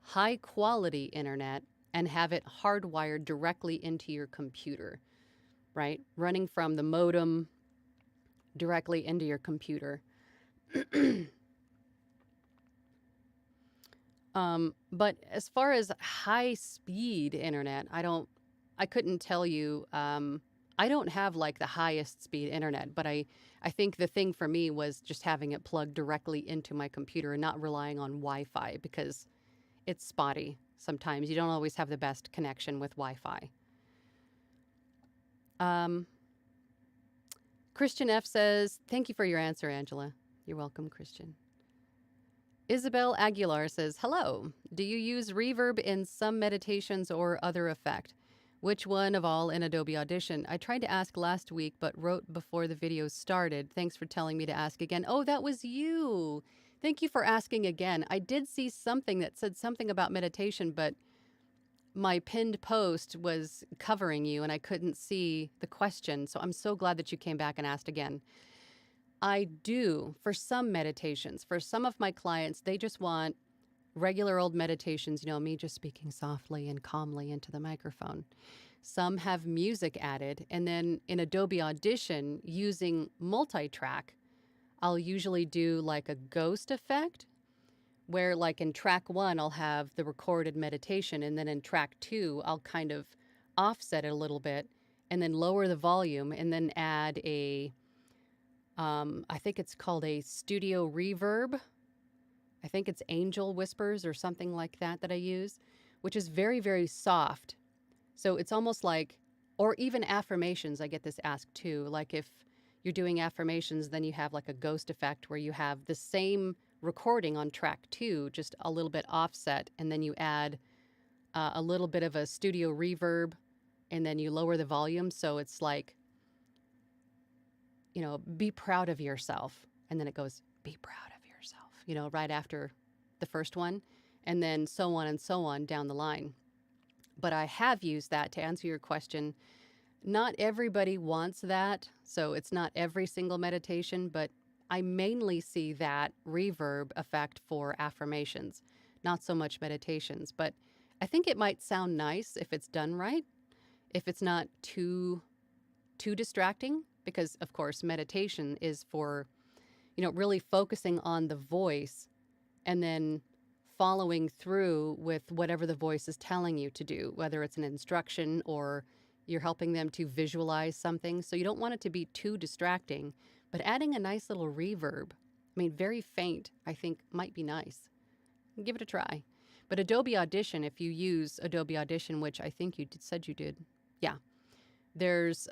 high quality internet and have it hardwired directly into your computer, right? Running from the modem directly into your computer. But as far as high speed internet, I couldn't tell you. I don't have the highest speed internet, but I think the thing for me was just having it plugged directly into my computer and not relying on Wi-Fi because it's spotty. Sometimes you don't always have the best connection with Wi-Fi. Christian F says, thank you for your answer, Angela. You're welcome, Christian. Isabel Aguilar says, hello. Do you use reverb in some meditations or other effect? Which one of all in Adobe Audition? I tried to ask last week, but wrote before the video started. Thanks for telling me to ask again. Oh, that was you. Thank you for asking again. I did see something that said something about meditation, but my pinned post was covering you and I couldn't see the question. So I'm so glad that you came back and asked again. I do for some meditations. For some of my clients, they just want regular old meditations, me just speaking softly and calmly into the microphone. Some have music added. And then in Adobe Audition, using multi-track, I'll usually do a ghost effect where in track 1, I'll have the recorded meditation. And then in track 2, I'll kind of offset it a little bit and then lower the volume and then add I think it's called a studio reverb. I think it's angel whispers or something like that I use, which is very, very soft. So it's almost or even affirmations, I get this asked too. If you're doing affirmations, then you have a ghost effect where you have the same recording on track 2, just a little bit offset, and then you add a little bit of a studio reverb, and then you lower the volume. So it's be proud of yourself. And then it goes, be proud of yourself, right after the first one, and then so on and so on down the line. But I have used that to answer your question. Not everybody wants that, so it's not every single meditation, but I mainly see that reverb effect for affirmations, not so much meditations. But I think it might sound nice if it's done right, if it's not too distracting, because of course meditation is for really focusing on the voice and then following through with whatever the voice is telling you to do, whether it's an instruction or you're helping them to visualize something. So you don't want it to be too distracting, but adding a nice little reverb, very faint, I think might be nice. Give it a try. But Adobe Audition, if you use Adobe Audition, which I think you said you did, yeah, there's,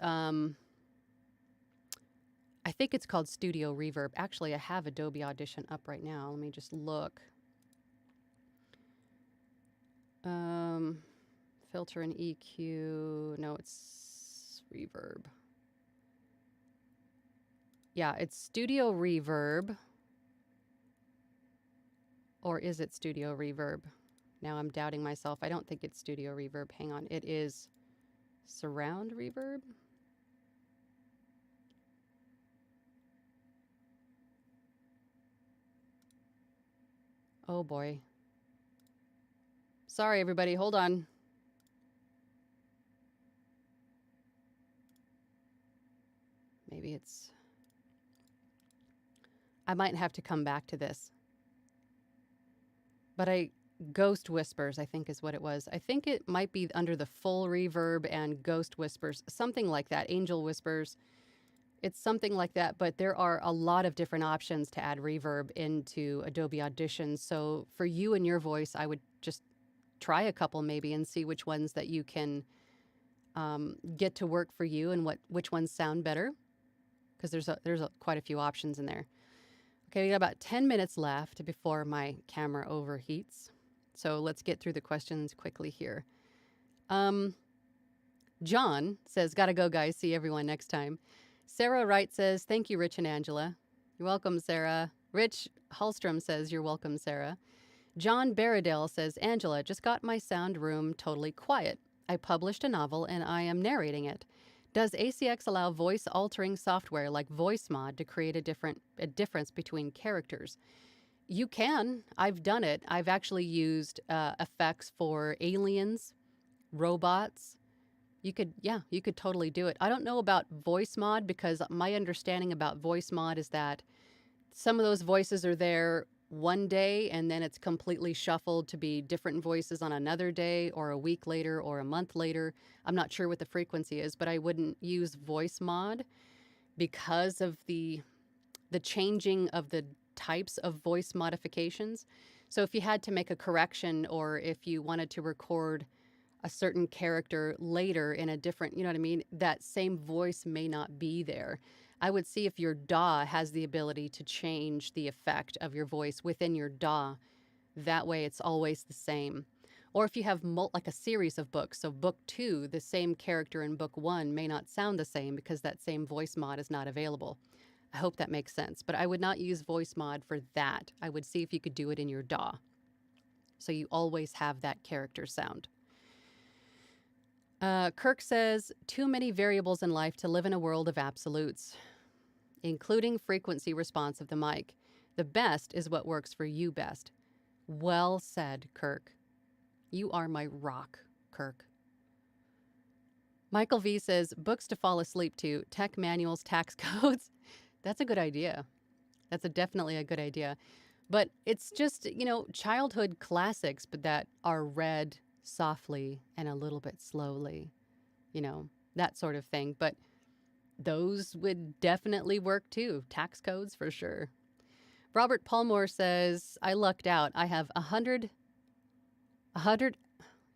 I think it's called Studio Reverb. Actually, I have Adobe Audition up right now. Let me just look. Filter and EQ. No, it's Reverb. Yeah, it's Studio Reverb. Or is it Studio Reverb? Now I'm doubting myself. I don't think it's Studio Reverb. Hang on. It is Surround Reverb. Oh boy. Sorry, everybody. Hold on. Maybe it's... I might have to come back to this. But Ghost Whispers, I think is what it was. I think it might be under the full reverb and Ghost Whispers, something like that. Angel Whispers. It's something like that, but there are a lot of different options to add reverb into Adobe Audition. So for you and your voice, I would just try a couple maybe and see which ones that you can get to work for you and which ones sound better, because there's quite a few options in there. Okay, we got about 10 minutes left before my camera overheats. So let's get through the questions quickly here. John says, gotta go, guys. See everyone next time. Sarah Wright says, thank you, Rich and Angela. You're welcome, Sarah. Rich Hallstrom says, you're welcome, Sarah. John Baradell says, Angela, just got my sound room totally quiet. I published a novel and I am narrating it. Does ACX allow voice altering software like VoiceMod to create a difference between characters? You can. I've done it. I've actually used effects for aliens, robots. You could totally do it. I don't know about VoiceMod, because my understanding about VoiceMod is that some of those voices are there one day and then it's completely shuffled to be different voices on another day or a week later or a month later. I'm not sure what the frequency is, but I wouldn't use VoiceMod because of the changing of the types of voice modifications. So if you had to make a correction, or if you wanted to record a certain character later in a different, you know what I mean, that same voice may not be there. I would see if your DAW has the ability to change the effect of your voice within your DAW. That way it's always the same. Or if you have like a series of books, so book 2, the same character in book 1 may not sound the same because that same voice mod is not available. I hope that makes sense, but I would not use VoiceMod for that. I would see if you could do it in your DAW, so you always have that character sound. Kirk says, too many variables in life to live in a world of absolutes, including frequency response of the mic. The best is what works for you best. Well said, Kirk. You are my rock, Kirk. Michael V says, books to fall asleep to, tech manuals, tax codes. That's a good idea. That's definitely a good idea. But it's just, childhood classics, but that are read softly and a little bit slowly, that sort of thing. But those would definitely work too. Tax codes for sure. Robert Palmore says, I lucked out. I have 100, God,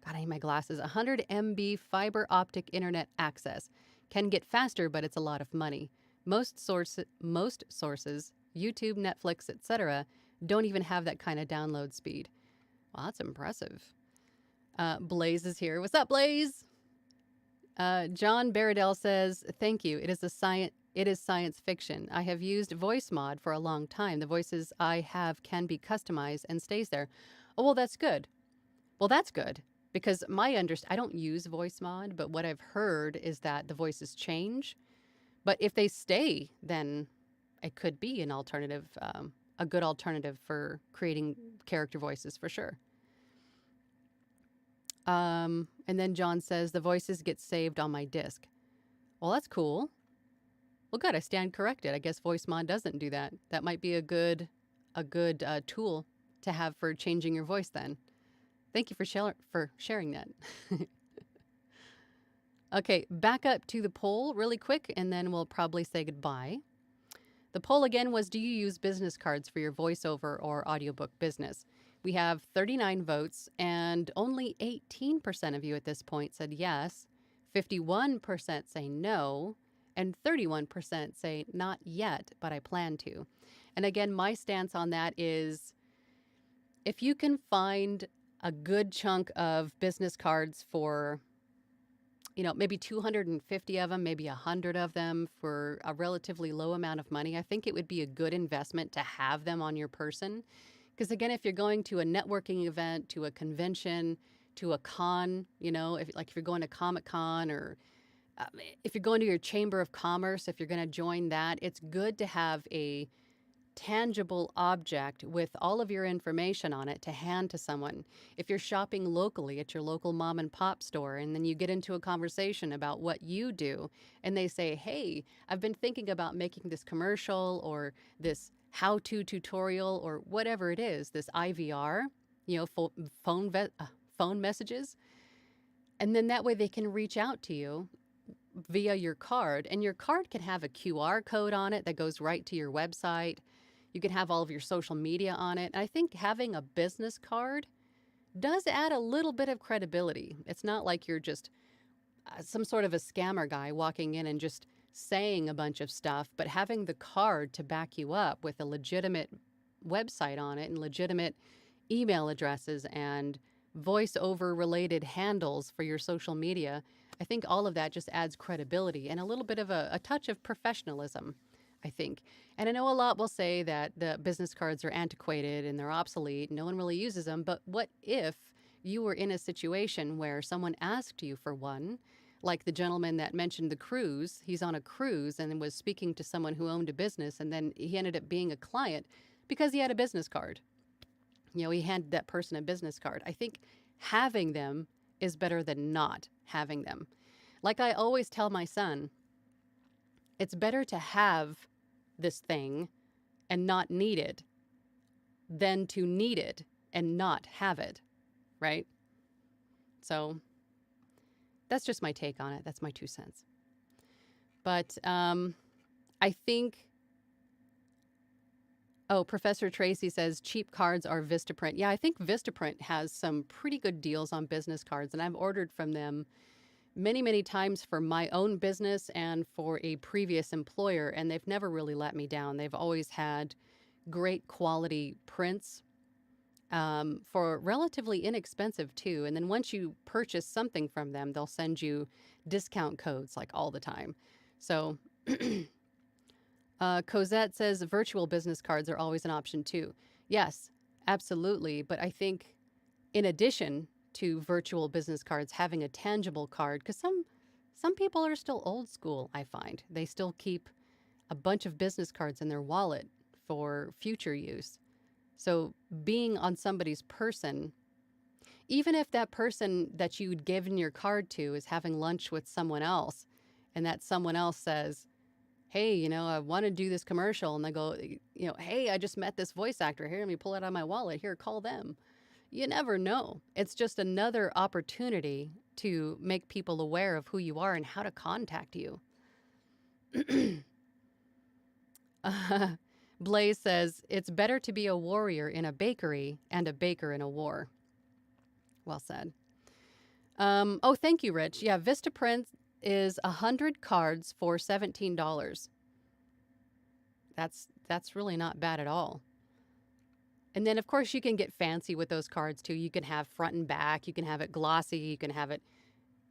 I need my glasses, 100 MB fiber optic internet access. Can get faster, but it's a lot of money. Most sources, YouTube, Netflix, etc., don't even have that kind of download speed. Well, that's impressive. Blaze is here. What's up, Blaze? John Baradell says, thank you. It is science fiction. I have used VoiceMod for a long time. The voices I have can be customized and stays there. Oh, well, that's good. Well, that's good, because I don't use VoiceMod, but what I've heard is that the voices change. But if they stay, then it could be an alternative, a good alternative for creating character voices for sure. And then John says, the voices get saved on my disc. Well, that's cool. Well, good. I stand corrected. I guess VoiceMod doesn't do that. That might be a good tool to have for changing your voice then. Thank you for sharing that. Okay, back up to the poll really quick, and then we'll probably say goodbye. The poll again was, do you use business cards for your voiceover or audiobook business? We have 39 votes, and only 18% of you at this point said yes. 51% say no, and 31% say not yet, but I plan to. And again, my stance on that is, if you can find a good chunk of business cards for, maybe 250 of them, maybe 100 of them for a relatively low amount of money, I think it would be a good investment to have them on your person. Because again, if you're going to a networking event, to a convention, to a con, if you're going to Comic-Con, or if you're going to your Chamber of Commerce, if you're going to join that, it's good to have a tangible object with all of your information on it to hand to someone. If you're shopping locally at your local mom and pop store, and then you get into a conversation about what you do, and they say, hey, I've been thinking about making this commercial or this how-to tutorial or whatever it is, this IVR, phone messages. And then that way they can reach out to you via your card. And your card can have a QR code on it that goes right to your website. You can have all of your social media on it. And I think having a business card does add a little bit of credibility. It's not like you're just some sort of a scammer guy walking in and just saying a bunch of stuff, but having the card to back you up with a legitimate website on it and legitimate email addresses and voiceover related handles for your social media. I think all of that just adds credibility and a little bit of a touch of professionalism, I think. And I know a lot will say that the business cards are antiquated and they're obsolete. No one really uses them. But what if you were in a situation where someone asked you for one, like the gentleman that mentioned the cruise? He's on a cruise and was speaking to someone who owned a business, and then he ended up being a client because he had a business card. He handed that person a business card. I think having them is better than not having them. Like I always tell my son, it's better to have this thing and not need it than to need it and not have it, right? So that's just my take on it. That's my 2 cents. But I think, Professor Tracy says cheap cards are Vistaprint. Yeah, I think Vistaprint has some pretty good deals on business cards, and I've ordered from them many, many times for my own business and for a previous employer, and they've never really let me down. They've always had great quality prints for relatively inexpensive too. And then once you purchase something from them, they'll send you discount codes like all the time. So Cosette says virtual business cards are always an option too. Yes, absolutely. But I think in addition to virtual business cards, having a tangible card, because some people are still old school, I find. They still keep a bunch of business cards in their wallet for future use. So being on somebody's person, even if that person that you'd given your card to is having lunch with someone else, and that someone else says, hey, I want to do this commercial, and they go, hey, I just met this voice actor. Here, let me pull it out of my wallet. Here, call them. You never know. It's just another opportunity to make people aware of who you are and how to contact you. Blaze says, it's better to be a warrior in a bakery and a baker in a war. Well said. Thank you, Rich. Yeah, Vistaprint is 100 cards for $17. That's really not bad at all. And then, of course, you can get fancy with those cards, too. You can have front and back. You can have it glossy. You can have it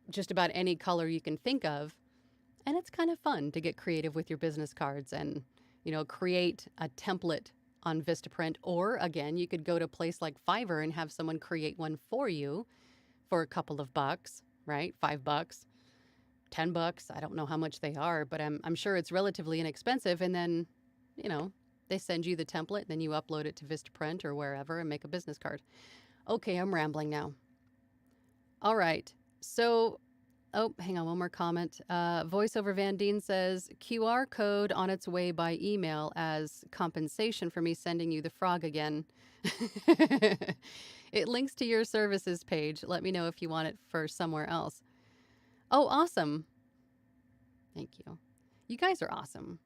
just about any color you can think of. And it's kind of fun to get creative with your business cards and create a template on Vistaprint. Or, again, you could go to a place like Fiverr and have someone create one for you for a couple of bucks, right? $5, $10. I don't know how much they are, but I'm sure it's relatively inexpensive. And then, they send you the template, and then you upload it to Vistaprint or wherever and make a business card. Okay, I'm rambling now. All right. So, hang on, one more comment. VoiceOver Van Deen says, QR code on its way by email as compensation for me sending you the frog again. It links to your services page. Let me know if you want it for somewhere else. Oh, awesome. Thank you. You guys are awesome.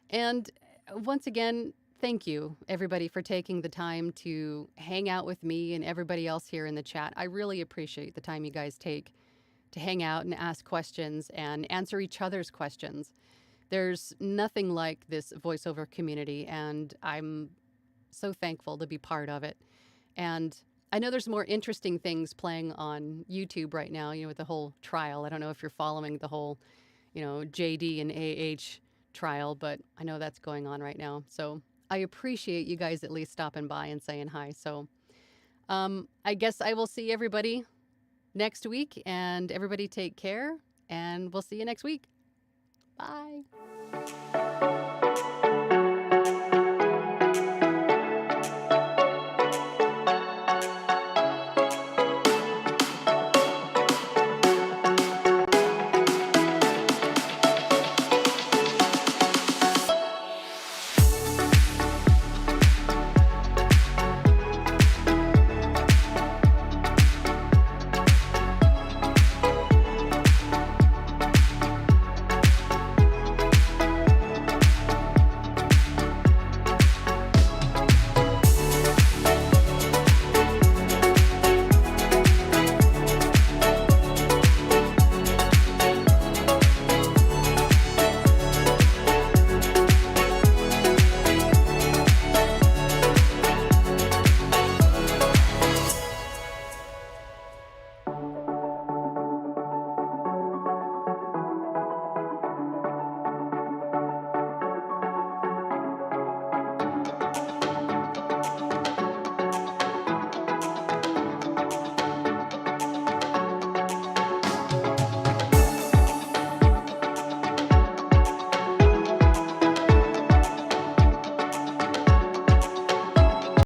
And once again, thank you, everybody, for taking the time to hang out with me and everybody else here in the chat. I really appreciate the time you guys take to hang out and ask questions and answer each other's questions. There's nothing like this voiceover community, and I'm so thankful to be part of it. And I know there's more interesting things playing on YouTube right now, with the whole trial. I don't know if you're following the whole, JD and AH trial, but I know that's going on right now. So I appreciate you guys at least stopping by and saying hi. So I guess I will see everybody next week, and everybody take care, and we'll see you next week. Bye.